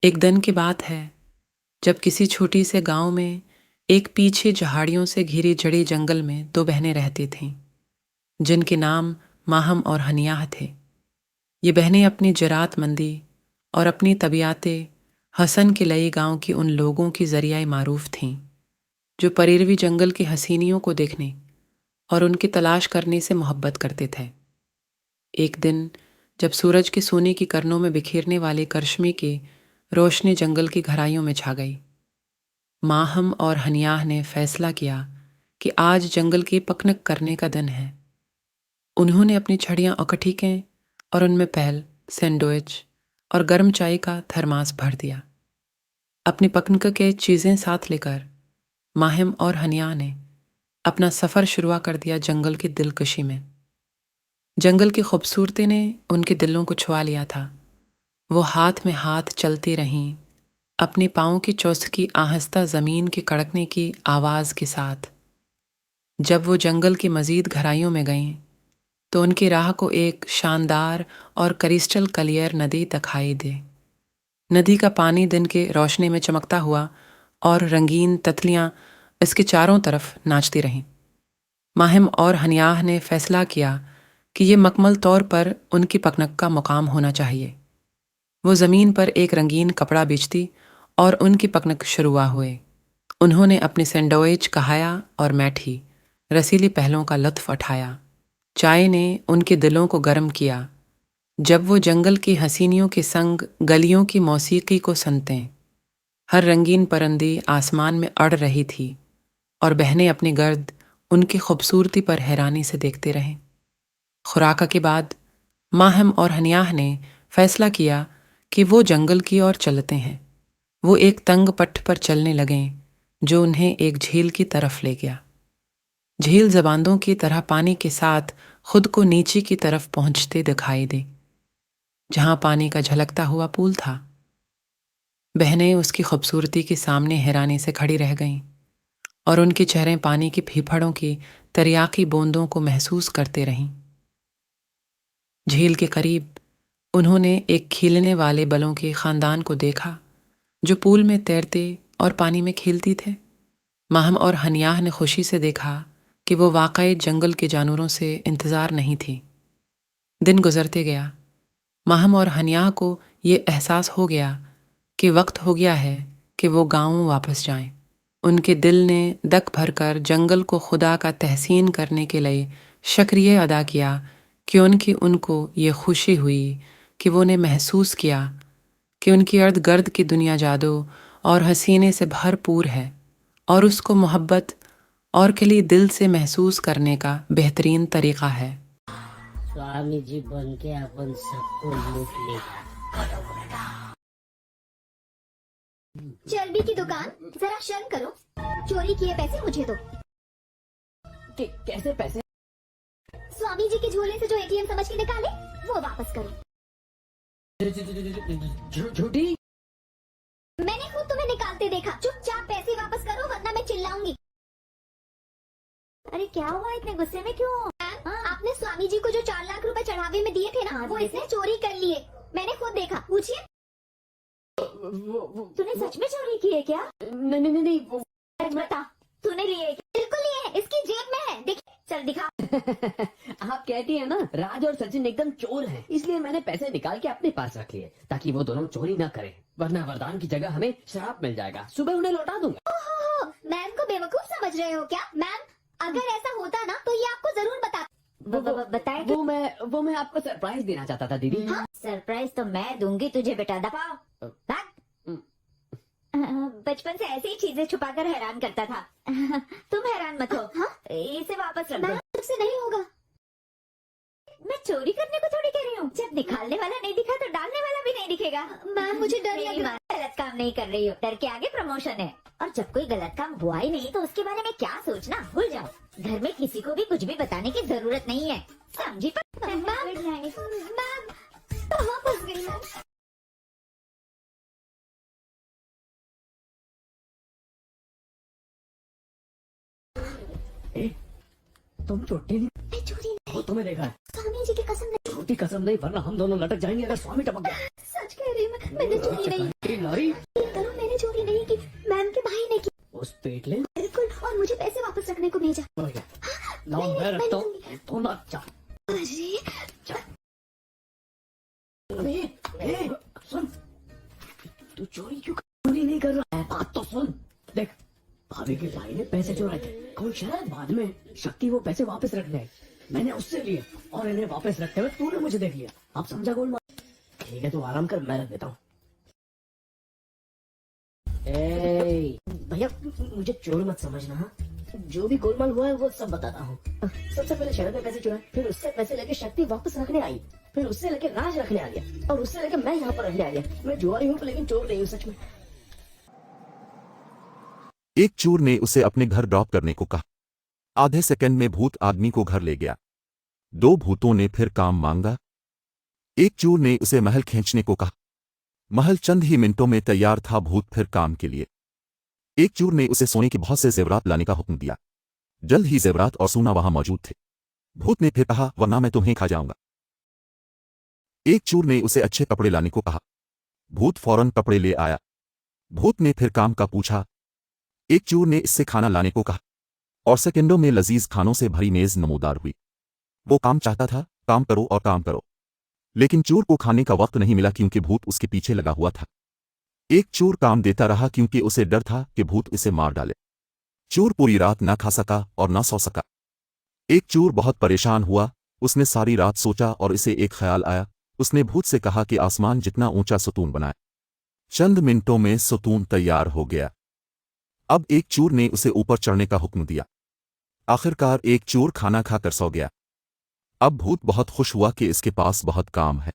एक दिन की बात है जब किसी छोटी से गांव में एक पीछे झाड़ियों से घिरी जड़ी जंगल में दो बहनें रहती थीं जिनके नाम माहम और हनियाह थे। ये बहनें अपनी जरातमंदी और अपनी तबीयते हसन के लई गांव की उन लोगों की जरिया मारूफ थीं जो परीरवी जंगल की हसीनियों को देखने और उनकी तलाश करने से मोहब्बत करते थे। एक दिन जब सूरज के सोने की किरणों में बिखेरने वाले करश्मी की रोशनी जंगल की गहराइयों में छा गई, माहम और हनियाह ने फैसला किया कि आज जंगल की पिकनिक करने का दिन है। उन्होंने अपनी छड़ियाँ इकट्ठी कीं और उनमें पहल, सैंडविच और गर्म चाय का थर्मास भर दिया। अपनी पिकनिक के चीज़ें साथ लेकर माहिम और हनियाह ने अपना सफ़र शुरू कर दिया जंगल की दिलकशी में। जंगल की खूबसूरती ने उनके दिलों को छुआ लिया था। वो हाथ में हाथ चलती रहीं, अपने पाँव की चौसकी आहिस्ता ज़मीन के कड़कने की आवाज़ के साथ। जब वो जंगल की मज़ीद गहराइयों में गईं तो उनकी राह को एक शानदार और क्रिस्टल क्लियर नदी दिखाई दे। नदी का पानी दिन के रोशनी में चमकता हुआ और रंगीन तितलियां इसके चारों तरफ नाचती रहीं। माहिम और हनियाह ने फैसला किया कि ये मकमल तौर पर उनकी पिकनिक का मुकाम होना चाहिए। वो ज़मीन पर एक रंगीन कपड़ा बिछती और उनकी पिकनिक शुरू हुए। उन्होंने अपने सैंडविच कहाया और मैठी रसीली पहलों का लुत्फ उठाया। चाय ने उनके दिलों को गर्म किया जब वो जंगल की हसीनियों के संग गलियों की मौसीकी को सुनते। हर रंगीन परिंदी आसमान में अड़ रही थी और बहनें अपने गर्द उनकी खूबसूरती पर हैरानी से देखते रहें। खुराका के बाद माहिम और हनियाह ने फैसला किया कि वो जंगल की ओर चलते हैं। वो एक तंग पट्ट पर चलने लगे जो उन्हें एक झील की तरफ ले गया। झील जबांदों की तरह पानी के साथ खुद को नीचे की तरफ पहुंचते दिखाई दे, जहां पानी का झलकता हुआ पूल था। बहनें उसकी खूबसूरती के सामने हैरानी से खड़ी रह गईं और उनके चेहरे पानी की फीफड़ों की तरियाकी बूंदों को महसूस करते रहीं। झील के करीब उन्होंने एक खीलने वाले बलों के खानदान को देखा जो पूल में तैरते और पानी में खेलती थे। माहम और हनियाह ने खुशी से देखा कि वो वाकई जंगल के जानवरों से इंतज़ार नहीं थी। दिन गुजरते गया। माहम और हनियाह को ये एहसास हो गया कि वक्त हो गया है कि वो गांव वापस जाएं। उनके दिल ने दक भरकर जंगल को खुदा का तहसीन करने के लिए शुक्रिया अदा किया कि उनको ये खुशी हुई कि वो ने महसूस किया कि उनकी अर्द गर्द की दुनिया जादू और हसीने से भरपूर है और उसको मोहब्बत और खिली दिल से महसूस करने का बेहतरीन तरीका है। स्वामी जी बन के अपन सबको लूट लेगा। चर्बी की दुकान, जरा शर्म करो। चोरी किए पैसे मुझे दो। कैसे पैसे? स्वामी जी के झोले से जो एटीएम समझ के निकाले वो वापस करो। झूठी? मैंने खुद तुम्हें निकालते देखा। चुपचाप पैसे वापस करो वरना मैं चिल्लाऊंगी। अरे क्या हुआ, इतने गुस्से में क्यों? आपने स्वामी जी को जो 4 लाख रुपए चढ़ावे में दिए थे ना, वो इसने चोरी कर लिए। मैंने खुद देखा। पूछिए। तूने सच में चोरी की है क्या? नहीं बता, तूने लिए है? बिल्कुल लिए है, इसकी जेब में है। देख, चल दिखा। आप कहती हैं ना राज और सचिन एकदम चोर हैं, इसलिए मैंने पैसे निकाल के अपने पास रख लिए ताकि वो दोनों चोरी ना करें, वरना वरदान की जगह हमें श्राप मिल जाएगा। सुबह उन्हें लौटा दूंगा। ओहो, मैम को बेवकूफ समझ रहे हो क्या? मैम, अगर ऐसा होता ना तो ये आपको जरूर बताए। वो मैं आपको सरप्राइज देना चाहता था दीदी। हाँ? सरप्राइज तो मैं दूंगी तुझे बेटा। दफाओ। बचपन से ऐसी ही चीजें छुपाकर हैरान करता था। तुम हैरान मत हो। हाँ? इसे वापस रख दो। मुझसे नहीं होगा। मैं चोरी करने को थोड़ी कह रही हूँ। जब निकालने वाला नहीं दिखा तो डालने वाला भी नहीं दिखेगा। मैम, मुझे डर लग रहा है। गलत काम नहीं कर रही हो। डर के आगे प्रमोशन है। और जब कोई गलत काम हुआ ही नहीं तो उसके बारे में क्या सोचना, भूल जाओ। घर में किसी को भी कुछ भी बताने की जरूरत नहीं है, समझी? मैम, कहाँ फंस गई मैं? तुम चोटी नहीं? मैं चोरी नहीं। वो तुम्हें देखा है। स्वामी जी की कसम नहीं। छोटी कसम नहीं, वरना हम दोनों लटक जाएंगे अगर स्वामी टपक गया। सच कह रही हूँ मैंने चोरी नहीं। लॉरी देख ले। बिल्कुल, और मुझे पैसे वापस रखने को भेजा। हो गया। लाओ मैं रखता हूँ, तुम ना जा। अरे ए, सुन, तू चोरी नहीं कर रहा है, बात तो सुन। देख, भाभी के भाई ने पैसे चुराए थे, कौन शायद बाद में शक्ति वो पैसे वापस रख ले। मैंने उससे लिए और इन्हें वापस रखते हुए तूने मुझे देख लिया। अब समझा गोलमाल? ठीक है, तू आराम कर, मैं रख देता हूँ। भैया मुझे चोर मत समझना, हाँ? जो भी गोलमाल हुआ है वो सब बताता हूँ। सबसे पहले शरद ने पैसे चुराए, फिर उससे पैसे लेके शक्ति वापस रखने आई, फिर उससे लेके राज रखने आ गया, और उससे लेके मैं यहाँ पर रखने आ गया। मैं जुआरी हूँ लेकिन चोर नहीं हूँ सच में। एक चोर ने उसे अपने घर ड्रॉप करने को कहा। आधे सेकंड में भूत आदमी को घर ले गया। दो भूतों ने फिर काम मांगा। एक चोर ने उसे महल खींचने को कहा। महल चंद ही मिनटों में तैयार था। भूत फिर काम के लिए। एक चोर ने उसे सोने के बहुत से जेवरात लाने का हुक्म दिया। जल्द ही जेवरात और सोना वहां मौजूद थे। भूत ने फिर कहा, वरना मैं तुम्हें खा जाऊंगा। एक चोर ने उसे अच्छे कपड़े लाने को कहा। भूत फौरन कपड़े ले आया। भूत ने फिर काम का पूछा। एक चोर ने इससे खाना लाने को कहा और सेकंडों में लजीज खानों से भरी मेज नमूदार हुई। वो काम चाहता था, काम करो और काम करो, लेकिन चोर को खाने का वक्त नहीं मिला क्योंकि भूत उसके पीछे लगा हुआ था। एक चोर काम देता रहा क्योंकि उसे डर था कि भूत इसे मार डाले। चोर पूरी रात ना खा सका और ना सो सका। एक चोर बहुत परेशान हुआ। उसने सारी रात सोचा और इसे एक ख्याल आया। उसने भूत से कहा कि आसमान जितना ऊंचा सुतून बनाए। चंद मिनटों में सुतून तैयार हो गया। अब एक चोर ने उसे ऊपर चढ़ने का हुक्म दिया। आखिरकार एक चोर खाना खाकर सो गया। अब भूत बहुत खुश हुआ कि इसके पास बहुत काम है।